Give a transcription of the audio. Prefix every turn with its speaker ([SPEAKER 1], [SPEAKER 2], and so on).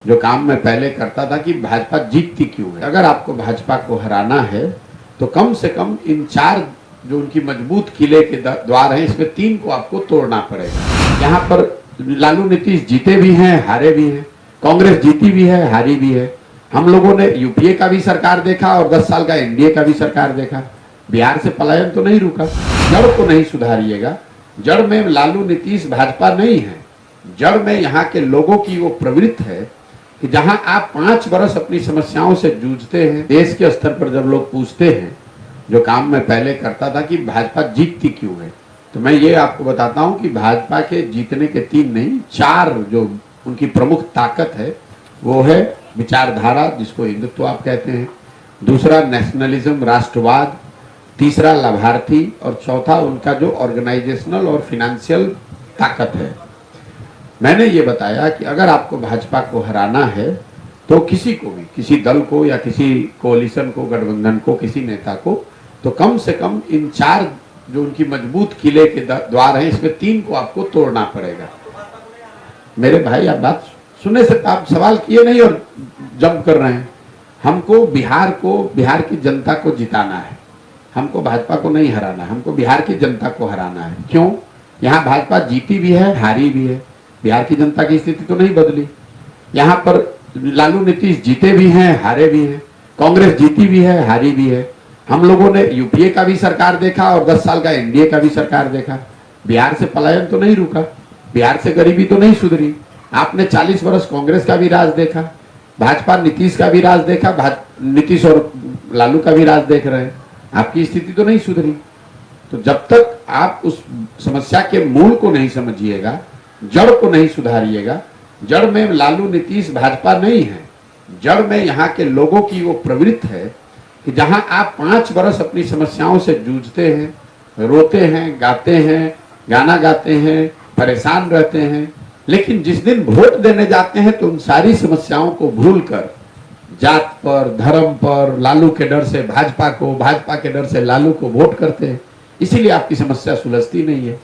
[SPEAKER 1] जो काम मैं पहले करता था कि भाजपा जीतती क्यों है। अगर आपको भाजपा को हराना है तो कम से कम इन 4 जो उनकी मजबूत किले के द्वार हैं, इसमें 3 को आपको तोड़ना पड़ेगा। यहाँ पर लालू नीतीश जीते भी हैं, हारे भी हैं, कांग्रेस जीती भी है, हारी भी है। हम लोगों ने यूपीए का भी सरकार देखा और 10 साल का एनडीए का भी सरकार देखा। बिहार से पलायन तो नहीं रुका। जड़ को नहीं सुधारिएगा। जड़ में लालू नीतीश भाजपा नहीं है, जड़ में यहाँ के लोगों की वो प्रवृत्ति है कि जहां आप 5 बरस अपनी समस्याओं से जूझते हैं, देश के स्तर पर जब लोग पूछते हैं जो काम मैं पहले करता था कि भाजपा जीतती क्यों है, तो मैं ये आपको बताता हूं कि भाजपा के जीतने के 3 नहीं 4 जो उनकी प्रमुख ताकत है वो है विचारधारा, जिसको हिंदुत्व आप कहते हैं, दूसरा नेशनलिज्म, राष्ट्रवाद, तीसरा लाभार्थी और चौथा उनका जो ऑर्गेनाइजेशनल और फिनेंशियल ताकत है। मैंने ये बताया कि अगर आपको भाजपा को हराना है तो किसी को भी, किसी दल को या किसी कोalition को, गठबंधन को, किसी नेता को, तो कम से कम इन 4 जो उनकी मजबूत किले के द्वार हैं, इसमें 3 को आपको तोड़ना पड़ेगा। मेरे भाई, आप बात सुनने से आप सवाल किए नहीं और जंप कर रहे हैं। हमको बिहार की जनता को जिताना है, हमको भाजपा को नहीं हराना, हमको बिहार की जनता को हराना है। क्यों? यहाँ भाजपा जीती भी है, हारी भी है, बिहार की जनता की स्थिति तो नहीं बदली। यहाँ पर लालू नीतीश जीते भी हैं, हारे भी हैं, कांग्रेस जीती भी है, हारी भी है। हम लोगों ने यूपीए का भी सरकार देखा और 10 साल का एनडीए का भी सरकार देखा। बिहार से पलायन तो नहीं रुका, बिहार से गरीबी तो नहीं सुधरी। आपने 40 वर्ष कांग्रेस का भी राज देखा, भाजपा नीतीश का भी राज देखा, नीतीश और लालू का भी राज देख रहे हैं, आपकी स्थिति तो नहीं सुधरी। तो जब तक आप उस समस्या के मूल को नहीं समझिएगा, जड़ को नहीं सुधारिएगा, जड़ में लालू नीतीश भाजपा नहीं है, जड़ में यहाँ के लोगों की वो प्रवृत्ति है कि जहां आप 5 बरस अपनी समस्याओं से जूझते हैं, रोते हैं, गाते हैं, गाना गाते हैं, परेशान रहते हैं, लेकिन जिस दिन वोट देने जाते हैं तो उन सारी समस्याओं को भूलकर जात पर, धर्म पर, लालू के डर से भाजपा को, भाजपा के डर से लालू को वोट करते हैं। इसीलिए आपकी समस्या सुलझती नहीं है।